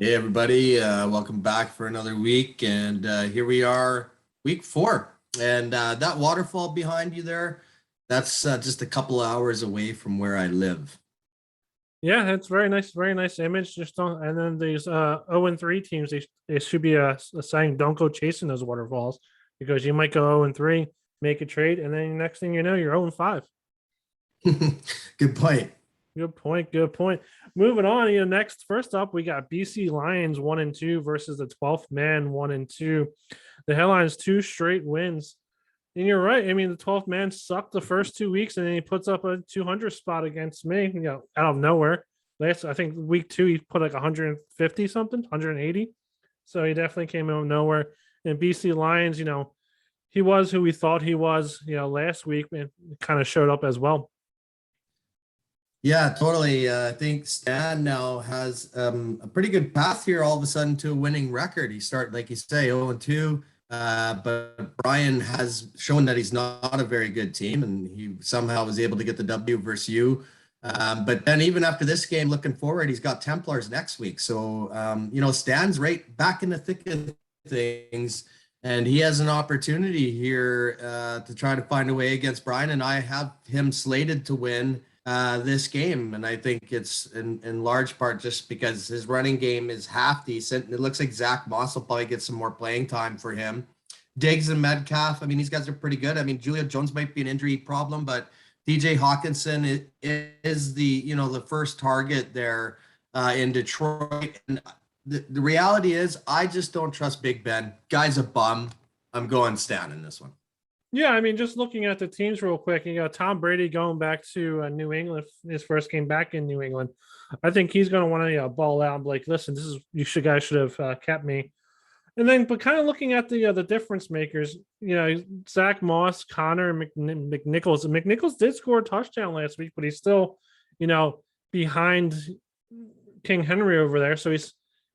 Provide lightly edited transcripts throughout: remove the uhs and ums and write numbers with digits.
Hey everybody, welcome back for another week, and here we are, week four. And that waterfall behind you there, that's just a couple of hours away from where I live. Yeah, that's very nice image. Just don't, and then these 0-3 teams, they should be saying don't go chasing those waterfalls because you might go 0-3, make a trade, and then next thing you know, you're 0-5. Good point. Good point. Good point. Moving on, next first up, we got BC Lions 1-2 versus the 12th man 1-2. The headlines two straight wins. And you're right. I mean, the 12th man sucked the first 2 weeks, and then he puts up a 200 spot against me, out of nowhere. I think week two, he put like 150 something, 180. So he definitely came out of nowhere. And BC Lions, he was who we thought he was, last week, and kind of showed up as well. Yeah, totally. I think Stan now has a pretty good path here all of a sudden to a winning record. He started, like you say, 0-2. But Brian has shown that he's not a very good team, and he somehow was able to get the W versus you. But then even after this game, looking forward, he's got Templars next week. So, Stan's right back in the thick of things, and he has an opportunity here to try to find a way against Brian. And I have him slated to win this game. And I think it's in large part just because his running game is half decent. It looks like Zach Moss will probably get some more playing time for him. Diggs and Metcalf, I mean, these guys are pretty good. I mean, Julia Jones might be an injury problem, but DJ Hawkinson is the first target there in Detroit. And the reality is, I just don't trust Big Ben. Guy's a bum. I'm going Stan in this one. Yeah, I mean, just looking at the teams real quick, you got Tom Brady going back to New England, his first game back in New England. I think he's going to want to ball out and be like, listen, guys should have kept me. And then, but kind of looking at the difference makers, Zach Moss, Connor McNichols. McNichols did score a touchdown last week, but he's still, behind King Henry over there. So he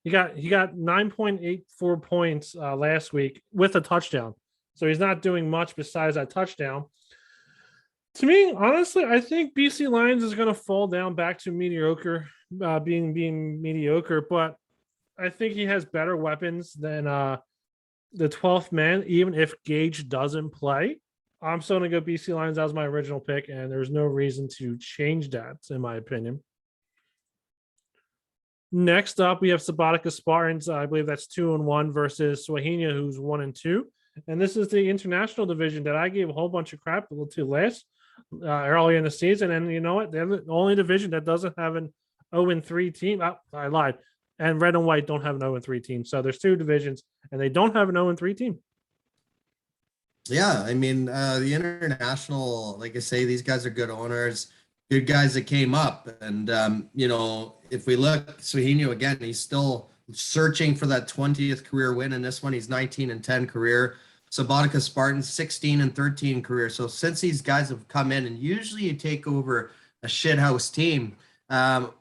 got 9.84 points last week with a touchdown. So he's not doing much besides that touchdown. To me, honestly, I think BC Lions is going to fall down back to mediocre, being mediocre. But I think he has better weapons than the 12th man, even if Gage doesn't play. I'm still going to go BC Lions as my original pick, and there's no reason to change that, in my opinion. Next up, we have Sabatica Spartans. I believe that's 2-1 versus Swahili, who's 1-2. And this is the international division that I gave a whole bunch of crap to last earlier in the season. And you know what? They're the only division that doesn't have an 0-3 team. Oh, I lied. And red and white don't have an 0-3 team. So there's two divisions, and they don't have an 0-3 team. Yeah, I mean, the international, like I say, these guys are good owners, good guys that came up. And, if we look, Swahili again, he's still searching for that 20th career win. In this one, he's 19-10 career. Sabatica Spartans 16-13 career. So since these guys have come in, and usually you take over a shithouse team,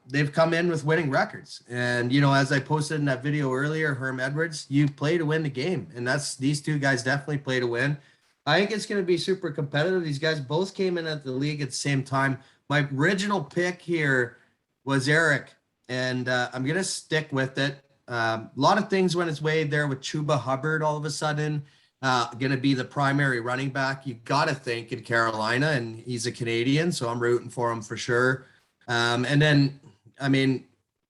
they've come in with winning records. And as I posted in that video earlier, Herm Edwards, you play to win the game, and these two guys definitely play to win. I think it's going to be super competitive. These guys both came in at the league at the same time. My original pick here was Eric, and I'm going to stick with it. A lot of things went its way there with Chuba Hubbard all of a sudden, going to be the primary running back. You got to think in Carolina, and he's a Canadian, so I'm rooting for him for sure. And then, I mean,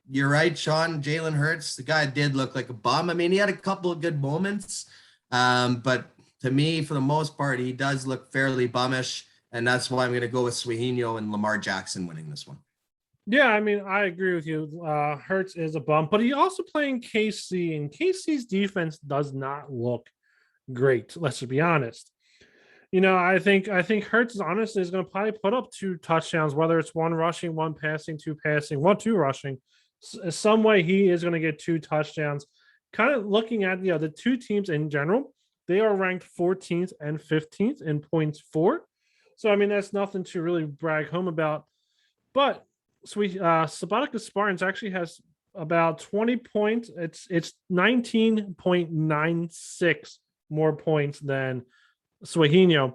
you're right, Sean, Jalen Hurts, the guy did look like a bum. I mean, he had a couple of good moments, but to me, for the most part, he does look fairly bummish, and that's why I'm going to go with Swahili and Lamar Jackson winning this one. Yeah, I mean, I agree with you. Hurts is a bump, but he also playing KC, and KC's defense does not look great. Let's be honest. I think Hurts honestly is going to probably put up 2 touchdowns, whether it's 1 rushing, 1 passing, 2 passing, 2 rushing. Some way he is going to get 2 touchdowns. Kind of looking at the 2 teams in general, they are ranked 14th and 15th in points for. So I mean that's nothing to really brag home about. But Sabatica Spartans actually has about 20 points. It's 19.96 more points than Swahili.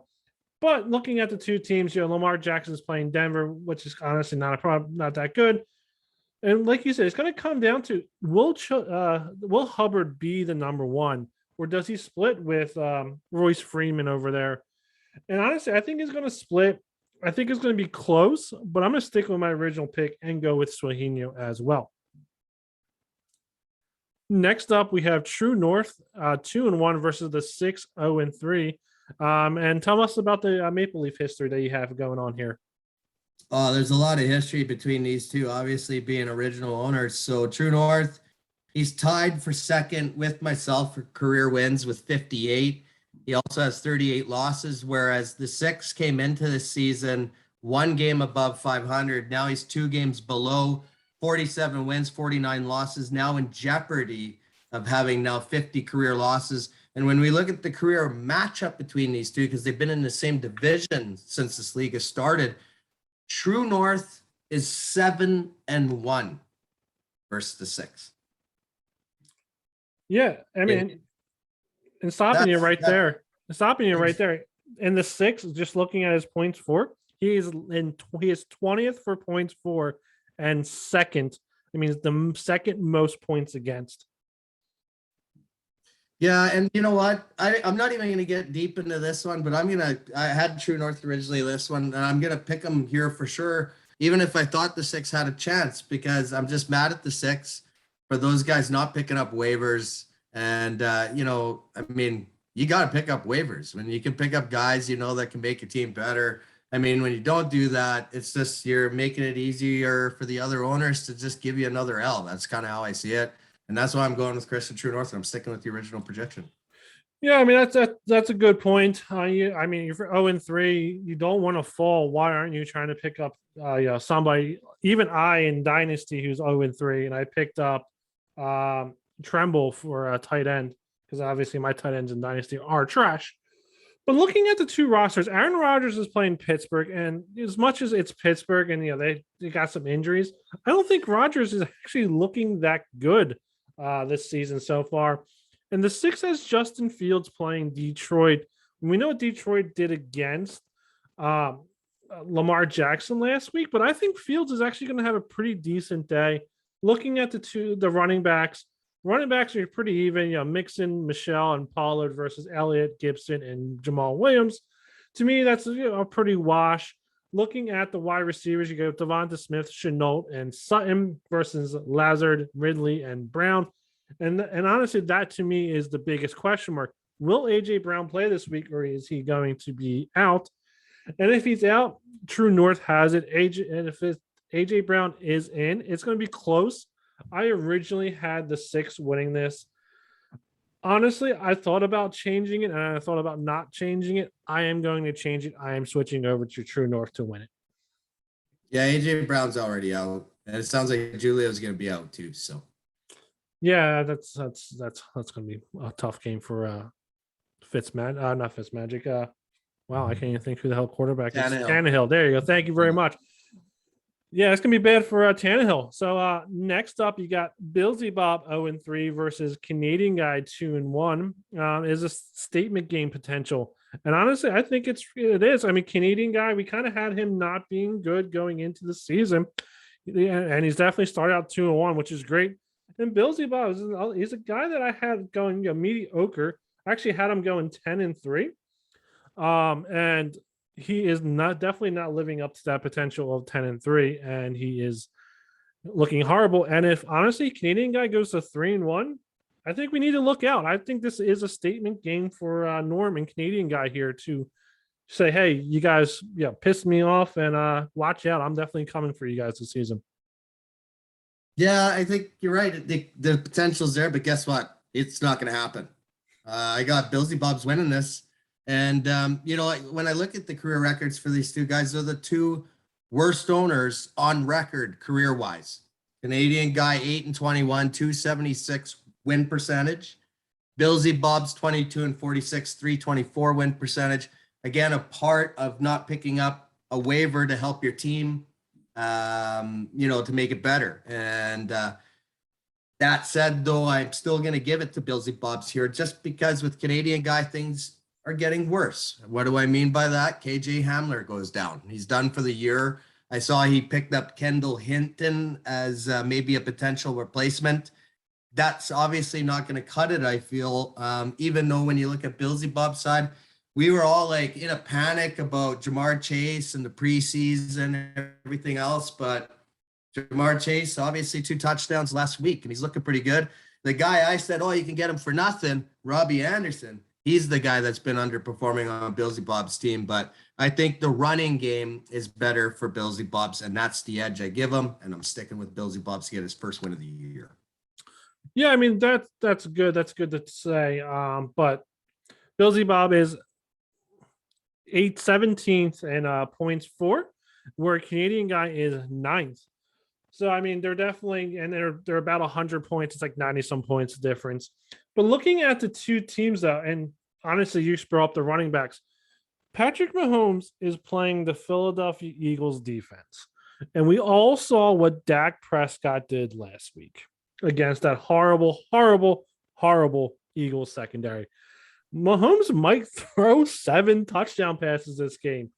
But looking at the 2 teams, Lamar Jackson is playing Denver, which is honestly not that good. And like you said, it's going to come down to will Hubbard be the number one, or does he split with Royce Freeman over there? And honestly, I think it's going to split. I think it's going to be close, but I'm going to stick with my original pick and go with Swahili as well. Next up, we have True North, 2-1 versus the 6-0-3. And tell us about the Maple Leaf history that you have going on here. Oh, there's a lot of history between these two, obviously being original owners. So True North, he's tied for second with myself for career wins with 58. He also has 38 losses, whereas the Six came into the season 1 game above 500. Now he's 2 games below, 47 wins, 49 losses, now in jeopardy of having now 50 career losses. And when we look at the career matchup between these two, because they've been in the same division since this league has started, True North is 7-1 versus the Six. Yeah, I mean, and stopping you right there. And the Six, just looking at his points for, he is 20th for points for, and second. I mean, the second most points against. Yeah, and you know what? I'm not even going to get deep into this one, but I had True North originally this one, and I'm going to pick them here for sure, even if I thought the Six had a chance, because I'm just mad at the Six for those guys not picking up waivers. And, I mean, you got to pick up waivers when you can pick up guys, that can make your team better. I mean, when you don't do that, it's just you're making it easier for the other owners to just give you another L. That's kind of how I see it. And that's why I'm going with Chris and True North, and I'm sticking with the original projection. Yeah, I mean that's a good point. I mean, if you're 0-3, you don't want to fall. Why aren't you trying to pick up somebody? Even I in Dynasty who's 0-3, and I picked up Tremble for a tight end, because obviously my tight ends in Dynasty are trash. But looking at the two rosters, Aaron Rodgers is playing Pittsburgh, and as much as it's Pittsburgh and they got some injuries, I don't think Rodgers is actually looking that good this season so far. And the Six has Justin Fields playing Detroit. We know what Detroit did against Lamar Jackson last week, but I think Fields is actually going to have a pretty decent day. Looking at the running backs are pretty even. Mixon, Michelle, and Pollard versus Elliott, Gibson, and Jamal Williams. To me, that's a pretty wash. Looking at the wide receivers, you go Devonta Smith, Chenault, and Sutton versus Lazard, Ridley, and Brown. And honestly, that to me is the biggest question mark. Will AJ Brown play this week, or is he going to be out? And if he's out, True North has it. If AJ Brown is in, it's going to be close. I originally had the Six winning this. Honestly, I thought about changing it, and I thought about not changing it. I am going to change it. I am switching over to True North to win it. Yeah, AJ Brown's already out, and it sounds like Julio's going to be out too. So, yeah, that's going to be a tough game for not Fitzmagic. Wow, I can't even think who the hell quarterback is. Tannehill. There you go. Thank you very much. Yeah, it's going to be bad for Tannehill. So next up, you got Billsy Bob 0-3 versus Canadian Guy 2-1. Is a statement game potential. And honestly, I think it is. I mean, Canadian Guy, we kind of had him not being good going into the season. And he's definitely started out 2-1, which is great. And Billsy Bob, he's a guy that I had going mediocre. I actually had him going 10-3. And he is definitely not living up to that potential of 10-3, and he is looking horrible. And if honestly Canadian Guy goes to 3-1, I think we need to look out. I think this is a statement game for Norm and Canadian Guy here to say, hey, you guys, pissed me off, and watch out. I'm definitely coming for you guys this season. Yeah, I think you're right. The potential's there, but guess what? It's not going to happen. I got Billsy Bob's winning this. And, when I look at the career records for these two guys, they're the two worst owners on record career-wise. Canadian Guy, 8-21, 276 win percentage. Billsy Bob's 22-46, 324 win percentage. Again, a part of not picking up a waiver to help your team, to make it better. And that said, though, I'm still going to give it to Billsy Bob's here, just because with Canadian Guy, things are getting worse. What do I mean by that? KJ Hamler goes down. He's done for the year. I saw he picked up Kendall Hinton as maybe a potential replacement. That's obviously not going to cut it, I feel. Even though when you look at Billsy Bob's side, we were all like in a panic about Jamar Chase and the preseason and everything else. But Jamar Chase, obviously 2 touchdowns last week, and he's looking pretty good. The guy I said, oh, you can get him for nothing, Robbie Anderson. He's the guy that's been underperforming on Billsy Bob's team. But I think the running game is better for Billsy Bob's, and that's the edge I give him. And I'm sticking with Billsy Bob's to get his first win of the year. Yeah, I mean that's good. That's good to say. But Billsy Bob is 17th in points for, where a Canadian guy is 9th. So I mean, they're definitely, and they're about 100 points. It's like 90 some points difference. But looking at the two teams though, and honestly, you brought up the running backs. Patrick Mahomes is playing the Philadelphia Eagles defense, and we all saw what Dak Prescott did last week against that horrible, horrible, horrible Eagles secondary. Mahomes might throw 7 touchdown passes this game.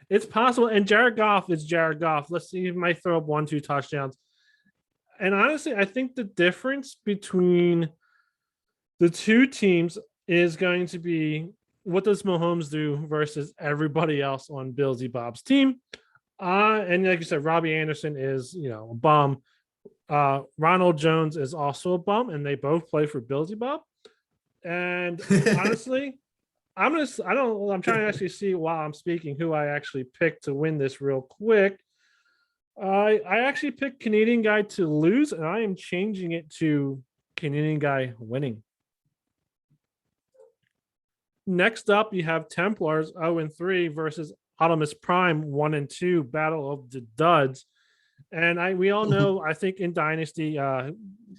It's possible. And Jared Goff is Jared Goff. Let's see, he might throw up 1-2 touchdowns. And honestly, I think the difference between the two teams is going to be what does Mahomes do versus everybody else on Billsy Bob's team. And like you said, Robbie Anderson is, a bum. Ronald Jones is also a bum, and they both play for Billsy Bob. And honestly, I'm trying to actually see while I'm speaking who I actually picked to win this real quick. I actually picked Canadian guy to lose, and I am changing it to Canadian guy winning. Next up, you have Templars 0-3 versus Ottomans Prime 1-2, Battle of the Duds. And we all know, I think in Dynasty,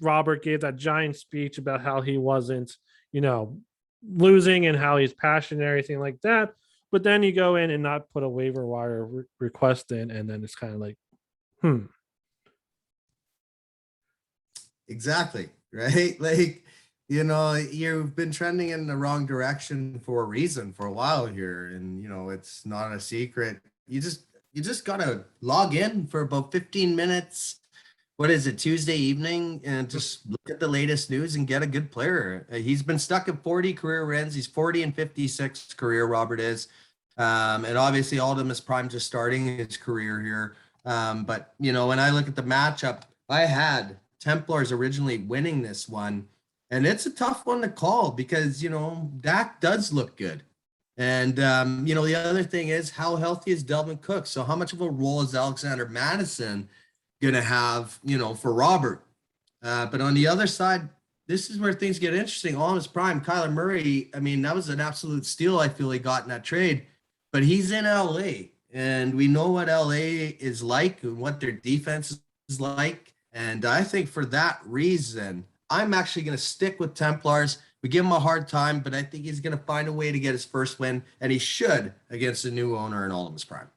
Robert gave that giant speech about how he wasn't, losing and how he's passionate and everything like that. But then you go in and not put a waiver wire request in, and then it's kind of like, Exactly. Right. Like, you've been trending in the wrong direction for a reason for a while here. And, it's not a secret. You just got to log in for about 15 minutes. What is it, Tuesday evening, and just look at the latest news and get a good player. He's been stuck at 40 career wins. He's 40-56 career, Robert is. And obviously Ottomans Prime just starting his career here. But, when I look at the matchup, I had Templars originally winning this one. And it's a tough one to call because, Dak does look good. And, the other thing is, how healthy is Delvin Cook? So how much of a role is Alexander Madison going to have, for Robert? But on the other side, this is where things get interesting. Ottomans Prime, Kyler Murray, I mean, that was an absolute steal I feel he got in that trade. But he's in LA, and we know what LA is like and what their defense is like. And I think for that reason, I'm actually going to stick with Templars. We give him a hard time, but I think he's going to find a way to get his first win, and he should against a new owner in Ottomans Prime.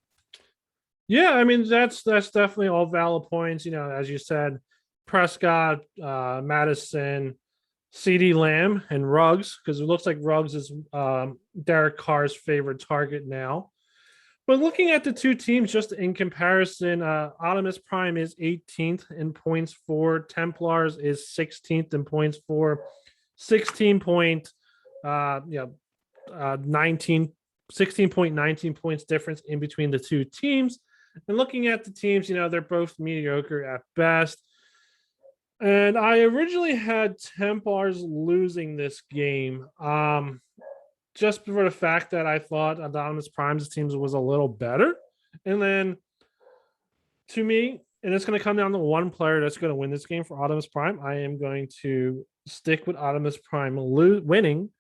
Yeah, I mean, that's definitely all valid points. As you said, Prescott, Madison, CeeDee Lamb, and Ruggs, because it looks like Ruggs is Derek Carr's favorite target now. But looking at the two teams, just in comparison, Ottomans Prime is 18th in points for. Templars is 16th in points for. 16.19 points difference in between the two teams. And looking at the teams, they're both mediocre at best. And I originally had Templars losing this game, just for the fact that I thought Ottomans Prime's teams was a little better. And then, to me, and it's going to come down to one player that's going to win this game for Ottomans Prime, I am going to stick with Ottomans Prime winning.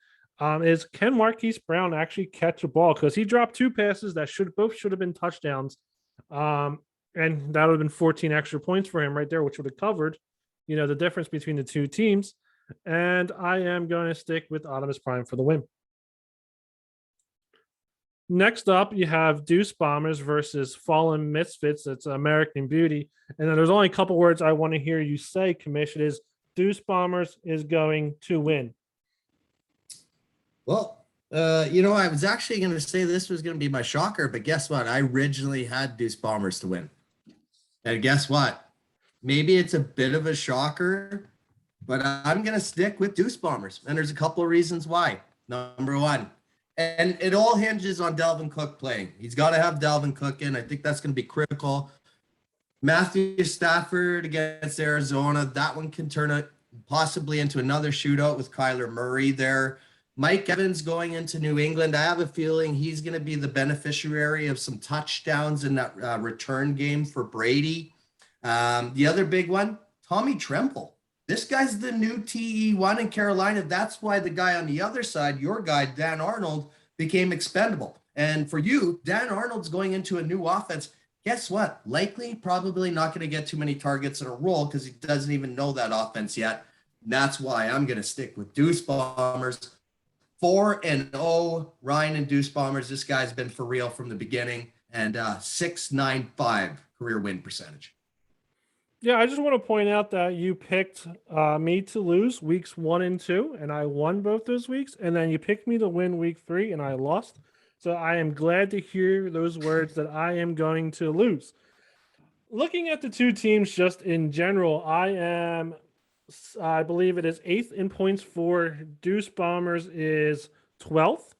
Is can Marquise Brown actually catch a ball? Because he dropped 2 passes that should have been touchdowns. And that would have been 14 extra points for him right there, which would have covered, the difference between the two teams. And I am going to stick with Ottomans Prime for the win. Next up, you have Deuce Bombers versus Fallen Misfits. It's American Beauty. And then there's only a couple words I want to hear you say, Commission, is Deuce Bombers is going to win. Well, I was actually going to say this was going to be my shocker, but guess what? I originally had Deuce Bombers to win. And guess what? Maybe it's a bit of a shocker, but I'm going to stick with Deuce Bombers. And there's a couple of reasons why. Number one, and it all hinges on Delvin Cook playing. He's got to have Delvin Cook in. I think that's going to be critical. Matthew Stafford against Arizona, that one can turn it possibly into another shootout with Kyler Murray there. Mike Evans going into New England, I have a feeling he's going to be the beneficiary of some touchdowns in that return game for Brady. The other big one, Tommy Tremble. This guy's the new TE1 in Carolina. That's why the guy on the other side, your guy, Dan Arnold, became expendable. And for you, Dan Arnold's going into a new offense. Guess what? Likely, probably not going to get too many targets in a row because he doesn't even know that offense yet. And that's why I'm going to stick with Deuce Bombers. 4-0, Ryan and Deuce Bombers. This guy's been for real from the beginning. And 6.95 career win percentage. Yeah, I just want to point out that you picked me to lose weeks 1 and 2, and I won both those weeks. And then you picked me to win week 3, and I lost. So I am glad to hear those words that I am going to lose. Looking at the two teams just in general, I believe it is 8th in points for Deuce Bombers is 12th.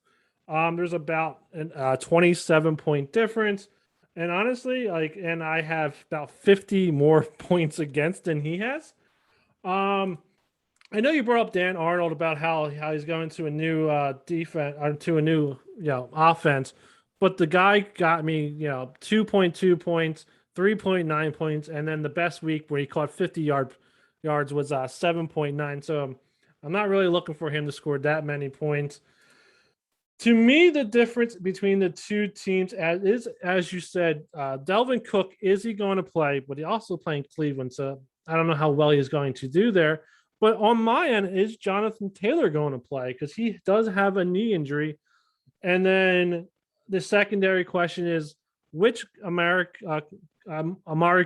There's about a 27-point difference. And honestly, and I have about 50 more points against than he has. I know you brought up Dan Arnold about how he's going to a new defense or to a new offense, but the guy got me 2.2 points, 3.9 points, and then the best week where he caught 50 yards was 7.9. So I'm not really looking for him to score that many points. To me, the difference between the two teams is, as you said, Delvin Cook, is he going to play? But he's also playing Cleveland, so I don't know how well he's going to do there. But on my end, is Jonathan Taylor going to play? Because he does have a knee injury. And then the secondary question is, which Amari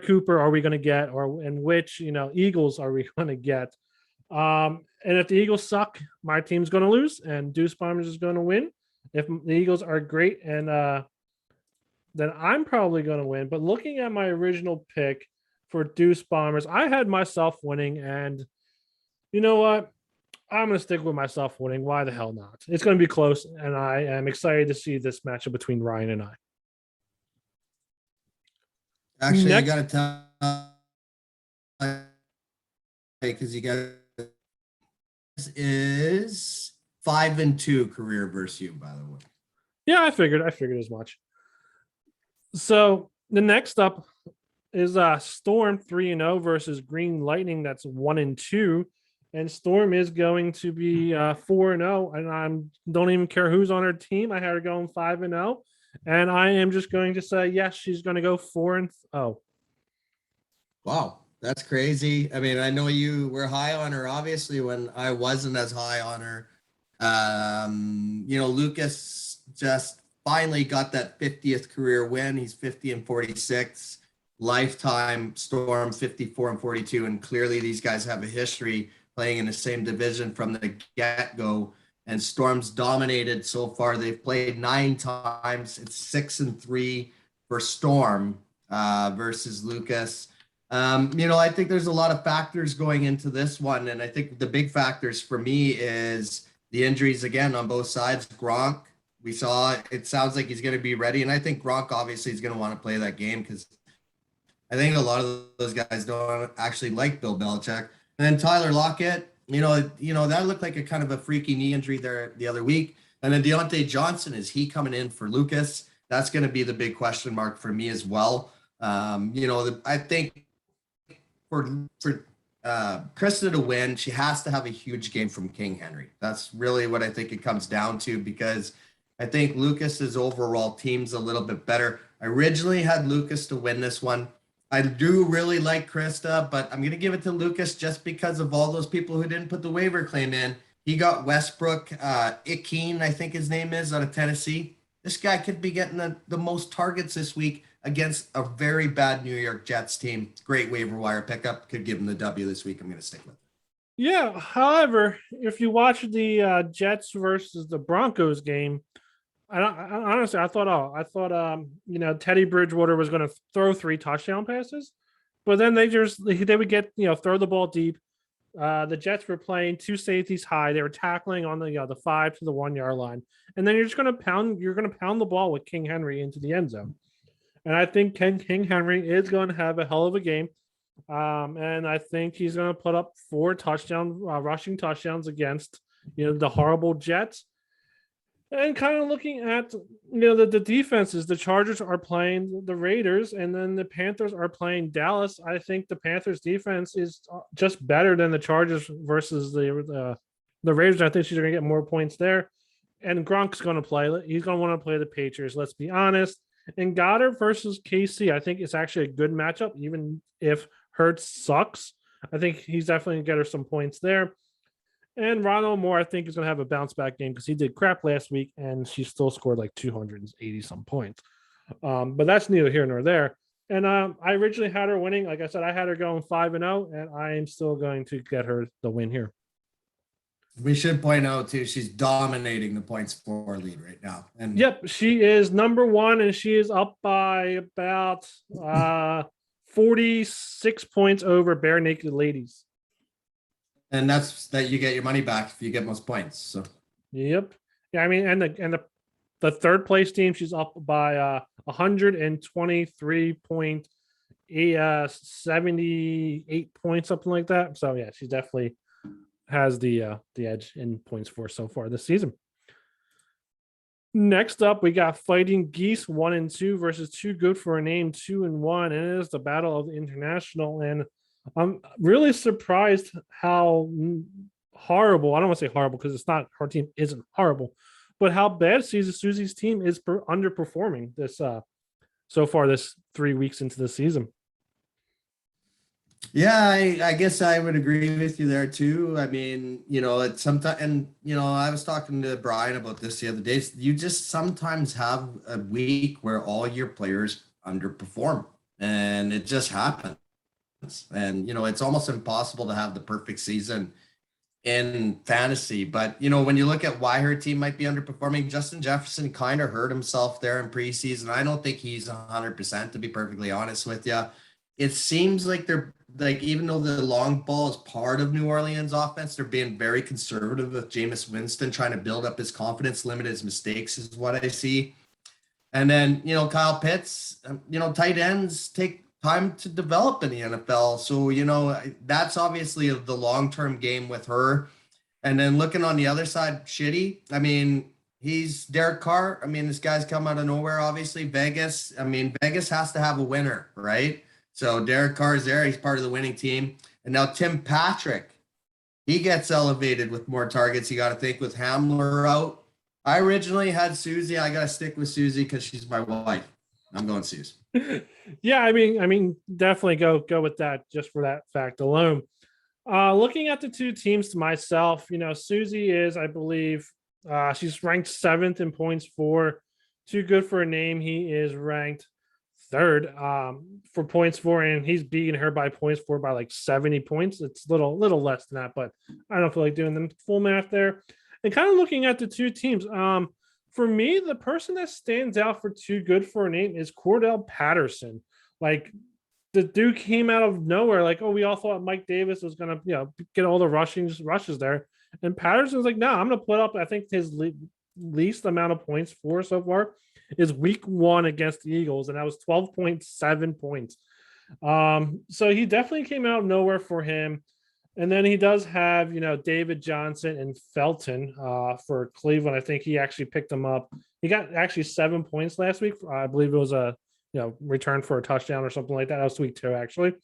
Cooper are we going to get, and which Eagles are we going to get? And if the Eagles suck, my team's going to lose, and Deuce Bombers is going to win. If the Eagles are great, and then I'm probably going to win. But looking at my original pick for Deuce Bombers, I had myself winning, and you know what? I'm going to stick with myself winning. Why the hell not? It's going to be close, and I am excited to see this matchup between Ryan and I. Actually, I got to tell because you guys is 5-2 career versus you, by the way. Yeah, I figured as much. So the next up is Storm 3-0 versus Green Lightning. That's 1-2, and Storm is going to be 4-0. And I don't even care who's on her team. I had her going 5-0, and I am just going to say yes. She's going to go 4-0. Wow, that's crazy. I mean, I know you were high on her, obviously, when I wasn't as high on her. Lucas just finally got that 50th career win. He's 50-46. Lifetime Storm 54-42, and clearly these guys have a history playing in the same division from the get-go. And Storm's dominated so far. They've played 9 times. It's 6-3 for Storm versus Lucas. I think there's a lot of factors going into this one, and I think the big factors for me is the injuries again on both sides. Gronk, we saw it sounds like he's going to be ready, and I think Gronk obviously is going to want to play that game because I think a lot of those guys don't actually like Bill Belichick. And then Tyler Lockett, that looked like a kind of a freaky knee injury there the other week. And then Deontay Johnson, is he coming in for Lucas? That's going to be the big question mark for me as well. I think for Krista to win, she has to have a huge game from King Henry. That's really what I think it comes down to, because I think Lucas's overall team's a little bit better. I originally had Lucas to win this one. I do really like Krista, but I'm going to give it to Lucas just because of all those people who didn't put the waiver claim in. He got Westbrook, Ikeen, I think his name is, out of Tennessee. This guy could be getting the most targets this week against a very bad New York Jets team. Great waiver wire pickup. Could give him the W this week. I'm going to stick with it. Yeah. However, if you watch the Jets versus the Broncos game, honestly, I thought, Teddy Bridgewater was going to throw 3 touchdown passes, but then they would get, throw the ball deep. The Jets were playing 2 safeties high. They were tackling on the 5 to the 1 yard line, and then you're going to pound the ball with King Henry into the end zone. And I think King Henry is going to have a hell of a game. And I think he's going to put up 4 rushing touchdowns against the horrible Jets. And kind of looking at the defenses, the Chargers are playing the Raiders, and then the Panthers are playing Dallas. I think the Panthers defense is just better than the Chargers versus the Raiders. I think she's going to get more points there. And Gronk's going to play. He's going to want to play the Patriots. Let's be honest. And Goddard versus KC, I think it's actually a good matchup, even if Hurts sucks. I think he's definitely going to get her some points there. And Ronald Moore, I think, is going to have a bounce back game because he did crap last week and she still scored like 280 some points. But that's neither here nor there. And I originally had her winning. Like I said, I had her going 5-0, and I am still going to get her the win here. We should point out too, she's dominating the points for lead right now. And yep, she is number 1, and she is up by about 46 points over Bare Naked Ladies. And that's that you get your money back if you get most points. So yep. Yeah, I mean, and the third place team, she's up by 123.78 points, something like that. So yeah, she definitely has the edge in points for so far this season. Next up, we got Fighting Geese 1-2 versus Too Good for a Name 2-1, and it is the Battle of the International. And I'm really surprised how horrible, I don't want to say horrible because it's not, her team isn't horrible, but how bad Susie's team is underperforming this so far this 3 weeks into the season. yeah, I guess I would agree with you there too. I mean, it's sometimes, and I was talking to Brian about this the other day. You just sometimes have a week where all your players underperform, and it just happens. And it's almost impossible to have the perfect season in fantasy. But when you look at why her team might be underperforming, Justin Jefferson kind of hurt himself there in preseason. I don't think he's 100%, to be perfectly honest with you. It seems like they're like, even though the long ball is part of New Orleans offense, they're being very conservative with Jameis Winston, trying to build up his confidence, limit his mistakes is what I see. And then, Kyle Pitts, tight ends take time to develop in the NFL. So, that's obviously the long-term game with her. And then looking on the other side, shitty. I mean, he's Derek Carr. I mean, this guy's come out of nowhere, obviously. Vegas. I mean, Vegas has to have a winner, right? So Derek Carr's there. He's part of the winning team. And now Tim Patrick, he gets elevated with more targets. You got to think with Hamler out. I originally had Susie. I got to stick with Susie because she's my wife. I'm going Susie. Yeah, I mean, definitely go with that just for that fact alone. Looking at the two teams to myself, Susie is, I believe, she's ranked 7th in points for. Too Good for a Name. He is ranked 3rd for points for, and he's beating her by points for by like 70 points. It's little less than that, but I don't feel like doing the full math there. And kind of looking at the two teams, for me, the person that stands out for Too Good for a Name is Cordell Patterson. Like, the dude came out of nowhere. Like, we all thought Mike Davis was gonna, get all the rushes there, and Patterson's like, no, I'm gonna put up. I think his least amount of points for so far is week 1 against the Eagles, and that was 12.7 points. So he definitely came out of nowhere for him. And then he does have, David Johnson and Felton for Cleveland. I think he actually picked them up. He got actually 7 points last week. I believe it was a return for a touchdown or something like that. That was week 2 actually.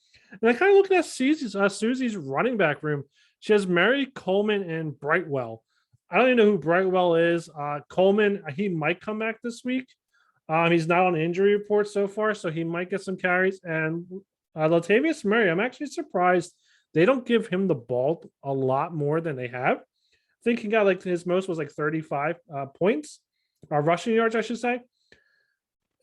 And I kind of looking at Susie's running back room. She has Mary Coleman and Brightwell. I don't even know who Brightwell is. Coleman, he might come back this week. He's not on injury report so far, so he might get some carries. And Latavius Murray, I'm actually surprised they don't give him the ball a lot more than they have. I think he got his most was 35 points, rushing yards, I should say.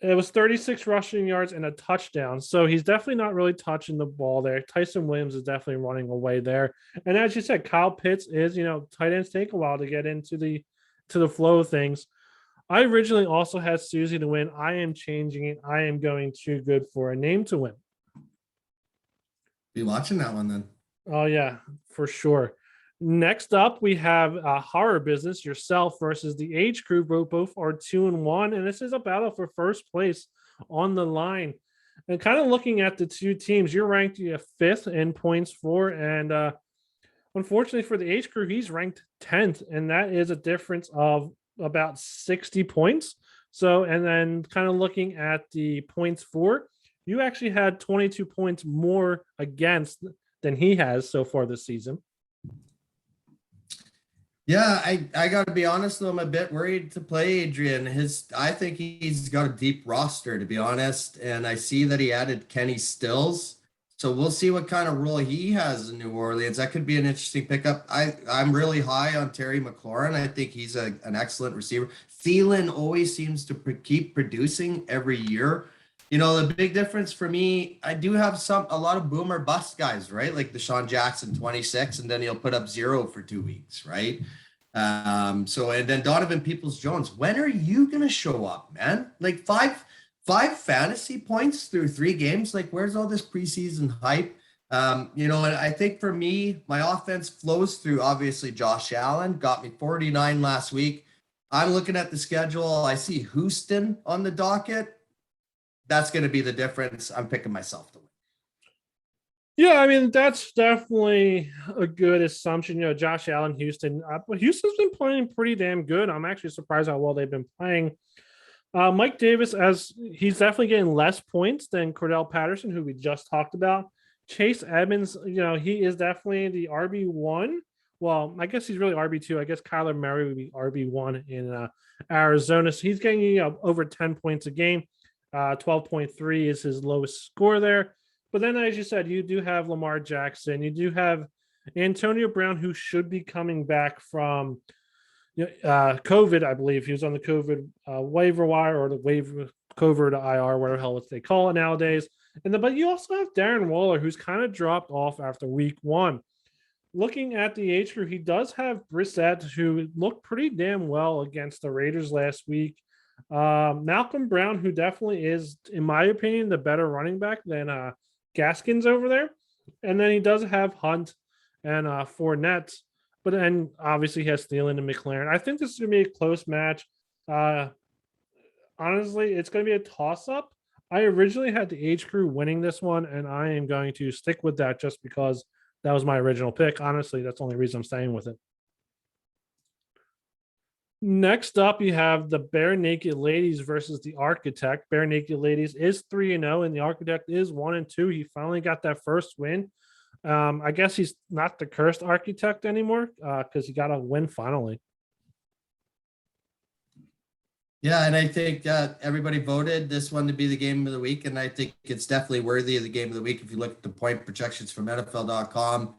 It was 36 rushing yards and a touchdown. So he's definitely not really touching the ball there. Tyson Williams is definitely running away there. And as you said, Kyle Pitts is, tight ends take a while to get into the flow of things. I originally also had Susie to win. I am changing it. I am going too good for a name to win. Be watching that one then. Oh yeah, for sure. Next up, we have Horror Business, yourself versus the Age Crew. Both are 2-1, and this is a battle for first place on the line. And kind of looking at the two teams, you're ranked fifth in points for, and unfortunately for the Age Crew, he's ranked 10th, and that is a difference of about 60 points. So, and then kind of looking at the points for, you actually had 22 points more against than he has so far this season. Yeah, I got to be honest though, I'm a bit worried to play Adrian. I think he's got a deep roster, to be honest, and I see that he added Kenny Stills, so we'll see what kind of role he has in New Orleans. That could be an interesting pickup. I'm really high on Terry McLaurin. I think he's an excellent receiver. Thielen always seems to keep producing every year. The big difference for me, I do have a lot of boomer bust guys, right? Like Deshaun Jackson, 26, and then he'll put up 0 for 2 weeks, right? And then Donovan Peoples-Jones, when are you gonna show up, man? Like five fantasy points through 3 games. Like, where's all this preseason hype? And I think for me, my offense flows through obviously Josh Allen, got me 49 last week. I'm looking at the schedule. I see Houston on the docket. That's going to be the difference. I'm picking myself to win. Yeah, I mean, that's definitely a good assumption. Josh Allen, Houston. Houston's been playing pretty damn good. I'm actually surprised how well they've been playing. Mike Davis, as he's definitely getting less points than Cordell Patterson, who we just talked about. Chase Edmonds, he is definitely the RB1. Well, I guess he's really RB2. I guess Kyler Murray would be RB1 in Arizona. So he's getting over 10 points a game. 12.3 is his lowest score there. But then, as you said, you do have Lamar Jackson. You do have Antonio Brown, who should be coming back from COVID. I believe he was on the COVID waiver wire, or the waiver COVID to IR, whatever the hell they call it nowadays. But you also have Darren Waller, who's kind of dropped off after week 1. Looking at the H crew, he does have Brissett, who looked pretty damn well against the Raiders last week. Malcolm Brown, who definitely is, in my opinion, the better running back than Gaskins over there. And then he does have Hunt and Fournette, but then obviously he has Thielen and McLaren. I think this is going to be a close match. Honestly, it's going to be a toss-up. I originally had the H crew winning this one, and I am going to stick with that just because that was my original pick. Honestly, that's the only reason I'm staying with it. Next up, you have the Bare Naked Ladies versus the Architect. Bare Naked Ladies is 3-0, and the Architect is 1-2. He finally got that first win. I guess he's not the cursed Architect anymore because he got a win finally. Yeah, and I think everybody voted this one to be the game of the week, and I think it's definitely worthy of the game of the week. If you look at the point projections from NFL.com,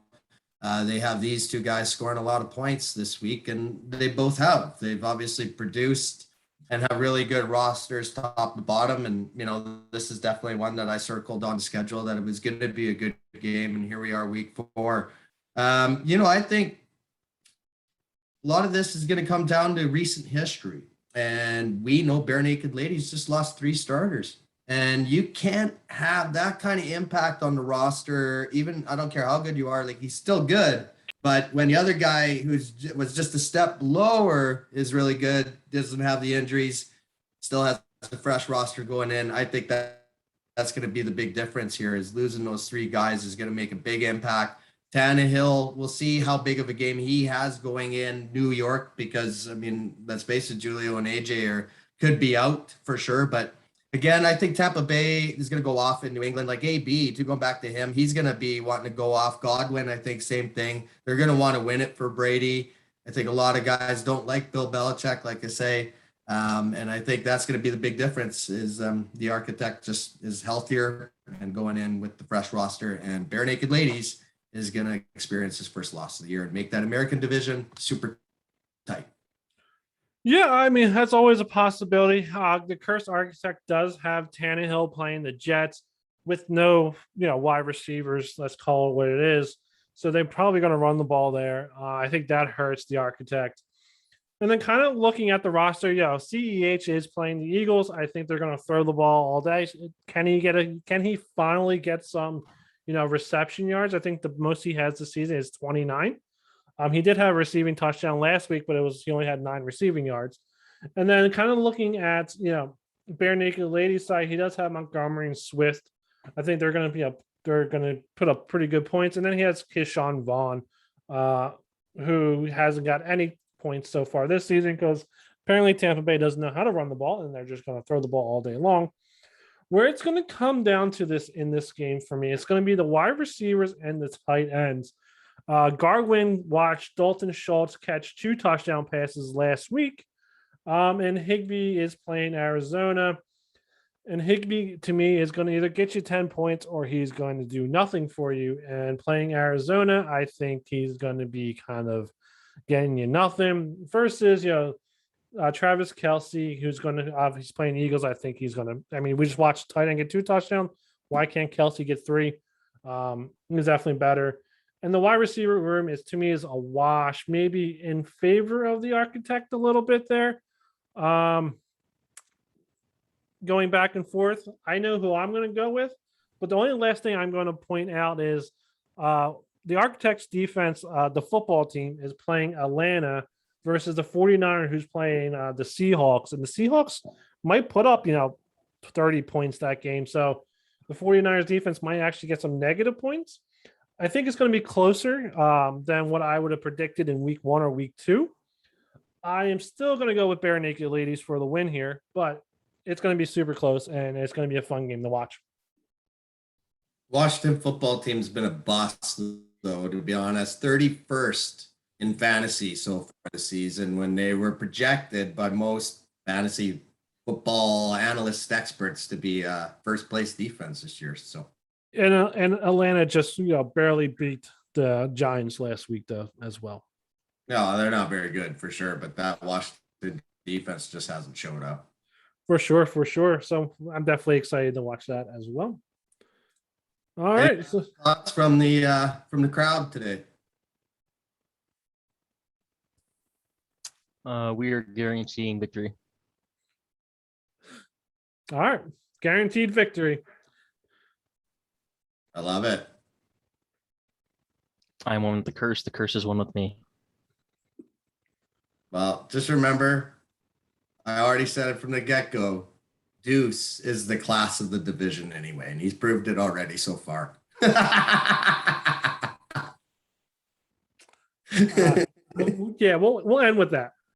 they have these two guys scoring a lot of points this week, and they both have. They've obviously produced and have really good rosters top to bottom, and this is definitely one that I circled on the schedule that it was going to be a good game, and here we are, week 4. I think a lot of this is going to come down to recent history. And we know Bare Naked Ladies just lost 3 starters. And you can't have that kind of impact on the roster. Even, I don't care how good you are, like, he's still good. But when the other guy who was just a step lower is really good, doesn't have the injuries, still has a fresh roster going in, I think that's going to be the big difference here, is losing those 3 guys is going to make a big impact. Tannehill, we'll see how big of a game he has going in New York, because, let's face it, Julio and AJ could be out for sure. But again, I think Tampa Bay is going to go off in New England. Like AB, to go back to him, he's going to be wanting to go off. Godwin, I think, same thing. They're going to want to win it for Brady. I think a lot of guys don't like Bill Belichick, like I say. And I think that's going to be the big difference, is the Architect just is healthier and going in with the fresh roster, and Bare Naked Ladies is going to experience his first loss of the year and make that American division super tight. Yeah, I mean that's always a possibility. The Cursed Architect does have Tannehill playing the Jets with no, wide receivers. Let's call it what it is. So they're probably going to run the ball there. I think that hurts the Architect. And then kind of looking at the roster, CEH is playing the Eagles. I think they're going to throw the ball all day. Can he finally get some, reception yards? I think the most he has this season is 29. He did have a receiving touchdown last week, but he only had 9 receiving yards. And then kind of looking at, Bare Naked Ladies side, he does have Montgomery and Swift. I think they're going to put up pretty good points. And then he has Keyshawn Vaughn, who hasn't got any points so far this season because apparently Tampa Bay doesn't know how to run the ball and they're just going to throw the ball all day long. Where it's going to come down to this in this game for me, it's going to be the wide receivers and the tight ends. Garwin watched Dalton Schultz catch 2 touchdown passes last week. And Higbee is playing Arizona. And Higbee, to me, is going to either get you 10 points or he's going to do nothing for you. And playing Arizona, I think he's going to be kind of getting you nothing. Versus, Travis Kelce, who's going to, he's playing the Eagles. I think he's going to, we just watched tight end get 2 touchdowns. Why can't Kelce get 3? He's definitely better. And the wide receiver room to me is a wash, maybe in favor of the Architect a little bit there. Going back and forth, I know who I'm going to go with, but the only last thing I'm going to point out is the Architect's defense, the football team, is playing Atlanta versus the 49ers, who's playing the Seahawks. And the Seahawks might put up, 30 points that game. So the 49ers defense might actually get some negative points. I think it's going to be closer than what I would have predicted in week 1 or week 2. I am still going to go with Bare Naked Ladies for the win here, but it's going to be super close and it's going to be a fun game to watch. Washington football team's been a bust, though, to be honest. 31st in fantasy so far this season when they were projected by most fantasy football analyst experts to be first place defense this year. So. And Atlanta just barely beat the Giants last week though as well. No, they're not very good for sure, but that Washington defense just hasn't showed up. For sure. So I'm definitely excited to watch that as well. All right. So, thoughts from the crowd today? We are guaranteeing victory. All right. Guaranteed victory. I love it. I'm one with the curse. The curse is one with me. Well, just remember, I already said it from the get-go. Deuce is the class of the division anyway, and he's proved it already so far. Yeah, we'll end with that.